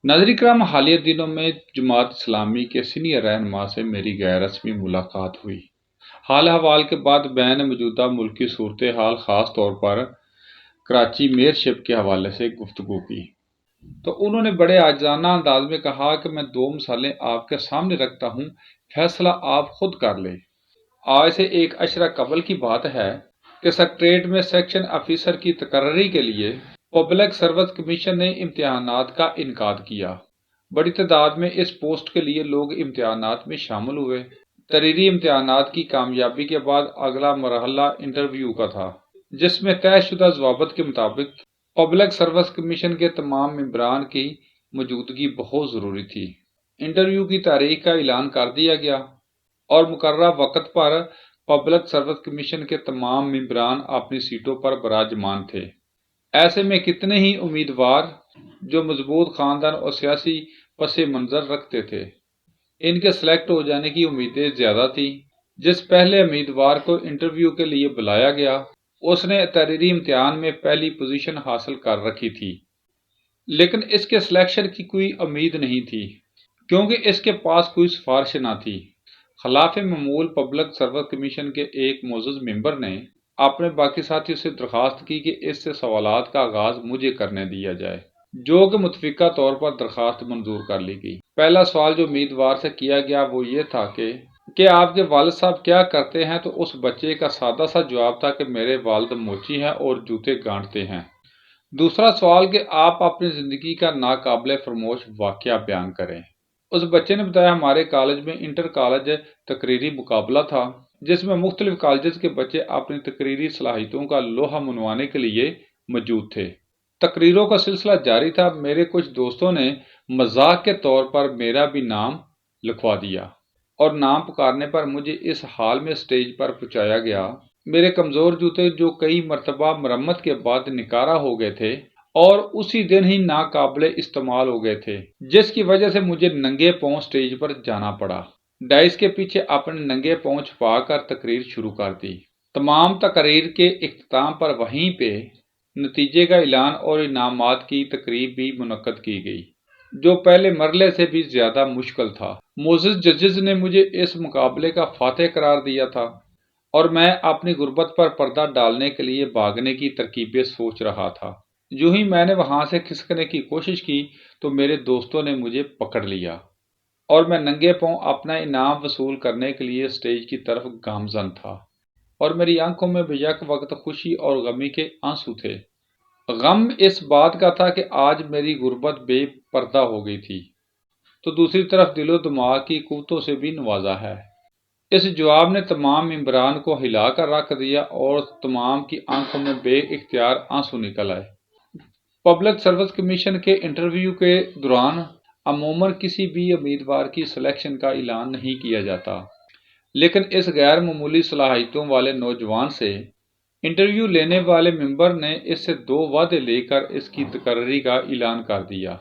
ناظرین کرام، حالیہ دنوں میں جماعت اسلامی کے سینئر رہنما سے میری غیر رسمی ملاقات ہوئی۔ حال احوال کے بعد میں نے موجودہ ملکی صورتحال، خاص طور پر کراچی میئرشپ کے حوالے سے گفتگو کی، تو انہوں نے بڑے عاجزانہ انداز میں کہا کہ میں دو مثالیں آپ کے سامنے رکھتا ہوں، فیصلہ آپ خود کر لیں۔ آج سے ایک عشرہ قبل کی بات ہے کہ سکریٹریٹ میں سیکشن آفیسر کی تقرری کے لیے پبلک سروس کمیشن نے امتحانات کا انعقاد کیا۔ بڑی تعداد میں اس پوسٹ کے لیے لوگ امتحانات میں شامل ہوئے۔ تحریری امتحانات کی کامیابی کے بعد اگلا مرحلہ انٹرویو کا تھا، جس میں طے شدہ ضوابط کے مطابق پبلک سروس کمیشن کے تمام ممبران کی موجودگی بہت ضروری تھی۔ انٹرویو کی تاریخ کا اعلان کر دیا گیا اور مقررہ وقت پر پبلک سروس کمیشن کے تمام ممبران اپنی سیٹوں پر براجمان تھے۔ ایسے میں کتنے ہی امیدوار جو مضبوط خاندان اور سیاسی پس منظر رکھتے تھے، ان کے سلیکٹ ہو جانے کی امیدیں زیادہ تھیں۔ جس پہلے امیدوار کو انٹرویو کے لیے بلایا گیا، اس نے تحریری امتحان میں پہلی پوزیشن حاصل کر رکھی تھی، لیکن اس کے سلیکشن کی کوئی امید نہیں تھی کیونکہ اس کے پاس کوئی سفارش نہ تھی۔ خلاف معمول پبلک سروس کمیشن کے ایک معزز ممبر نے اپنے باقی ساتھیوں سے درخواست کی کہ اس سے سوالات کا آغاز مجھے کرنے دیا جائے، جو کہ متفقہ طور پر درخواست منظور کر لی گئی۔ پہلا سوال جو امیدوار سے کیا گیا وہ یہ تھا کہ آپ کے والد صاحب کیا کرتے ہیں، تو اس بچے کا سادہ سا جواب تھا کہ میرے والد موچی ہیں اور جوتے گانٹتے ہیں۔ دوسرا سوال کہ آپ اپنی زندگی کا ناقابل فراموش واقعہ بیان کریں۔ اس بچے نے بتایا ہمارے کالج میں انٹر کالج تقریری مقابلہ تھا، جس میں مختلف کالجز کے بچے اپنی تقریری صلاحیتوں کا لوہا منوانے کے لیے موجود تھے۔ تقریروں کا سلسلہ جاری تھا۔ میرے کچھ دوستوں نے مذاق کے طور پر میرا بھی نام لکھوا دیا اور نام پکارنے پر مجھے اس حال میں سٹیج پر پہنچایا گیا۔ میرے کمزور جوتے جو کئی مرتبہ مرمت کے بعد نکارہ ہو گئے تھے اور اسی دن ہی ناقابل استعمال ہو گئے تھے، جس کی وجہ سے مجھے ننگے پاؤں سٹیج پر جانا پڑا۔ ڈائس کے پیچھے اپنے ننگے پاؤں چھپا کر تقریر شروع کر دی۔ تمام تقریر کے اختتام پر وہیں پہ نتیجے کا اعلان اور انعامات کی تقریب بھی منعقد کی گئی، جو پہلے مرحلے سے بھی زیادہ مشکل تھا۔ معزز ججز نے مجھے اس مقابلے کا فاتح قرار دیا تھا اور میں اپنی غربت پر پردہ ڈالنے کے لیے بھاگنے کی ترکیبیں سوچ رہا تھا۔ جو ہی میں نے وہاں سے کھسکنے کی کوشش کی تو میرے دوستوں نے مجھے پکڑ لیا اور میں ننگے پاؤں اپنا انعام وصول کرنے کے لیے سٹیج کی طرف گامزن تھا، اور میری آنکھوں میں بیک وقت خوشی اور غمی کے آنسو تھے۔ غم اس بات کا تھا کہ آج میری غربت بے پردہ ہو گئی تھی، تو دوسری طرف دل و دماغ کی قوتوں سے بھی نوازا ہے۔ اس جواب نے تمام ممبران کو ہلا کر رکھ دیا اور تمام کی آنکھوں میں بے اختیار آنسو نکل آئے۔ پبلک سروس کمیشن کے انٹرویو کے دوران عموماً کسی بھی امیدوار کی سلیکشن کا اعلان نہیں کیا جاتا، لیکن اس غیر معمولی صلاحیتوں والے نوجوان سے انٹرویو لینے والے ممبر نے اس سے دو وعدے لے کر اس کی تقرری کا اعلان کر دیا۔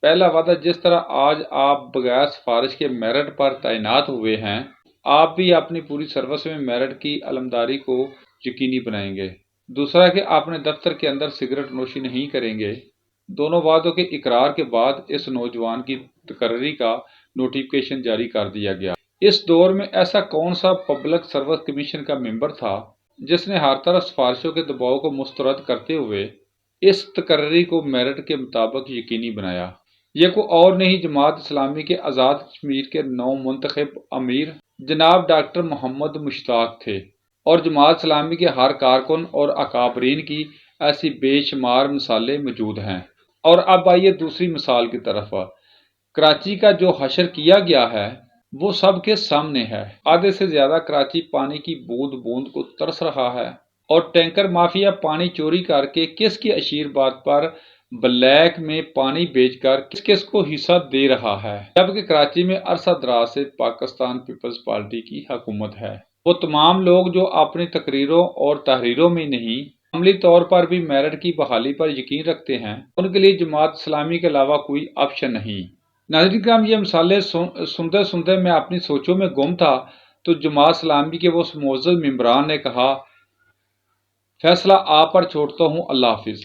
پہلا وعدہ، جس طرح آج آپ بغیر سفارش کے میرٹ پر تعینات ہوئے ہیں، آپ بھی اپنی پوری سروس میں میرٹ کی علمداری کو یقینی بنائیں گے۔ دوسرا کہ اپنے دفتر کے اندر سگریٹ نوشی نہیں کریں گے۔ دونوں وعدوں کے اقرار کے بعد اس نوجوان کی تقرری کا نوٹیفکیشن جاری کر دیا گیا۔ اس دور میں ایسا کون سا پبلک سروس کمیشن کا ممبر تھا جس نے ہر طرف سفارشوں کے دباؤ کو مسترد کرتے ہوئے اس تقرری کو میرٹ کے مطابق یقینی بنایا؟ یہ کوئی اور نہیں، جماعت اسلامی کے آزاد کشمیر کے نو منتخب امیر جناب ڈاکٹر محمد مشتاق تھے، اور جماعت اسلامی کے ہر کارکن اور اکابرین کی ایسی بے شمار مثالیں موجود ہیں۔ اور اب آئیے دوسری مثال کی طرف۔ کراچی کا جو حشر کیا گیا ہے وہ سب کے سامنے ہے۔ آدھے سے زیادہ کراچی پانی کی بوند بوند کو ترس رہا ہے، اور ٹینکر مافیا پانی چوری کر کے کس کی اشیر بات پر بلیک میں پانی بیچ کر کس کس کو حصہ دے رہا ہے، جبکہ کراچی میں عرصہ دراز سے پاکستان پیپلز پارٹی کی حکومت ہے۔ وہ تمام لوگ جو اپنی تقریروں اور تحریروں میں نہیں، عملی طور پر بھی میرٹ کی بحالی پر یقین رکھتے ہیں، ان کے لیے جماعت اسلامی کے علاوہ کوئی آپشن نہیں۔ ناظرین کرام، یہ مثالیں سنتے سنتے میں اپنی سوچوں میں گم تھا تو جماعت اسلامی کے وہ معزز ممبران نے کہا، فیصلہ آپ پر چھوڑتا ہوں، اللہ حافظ۔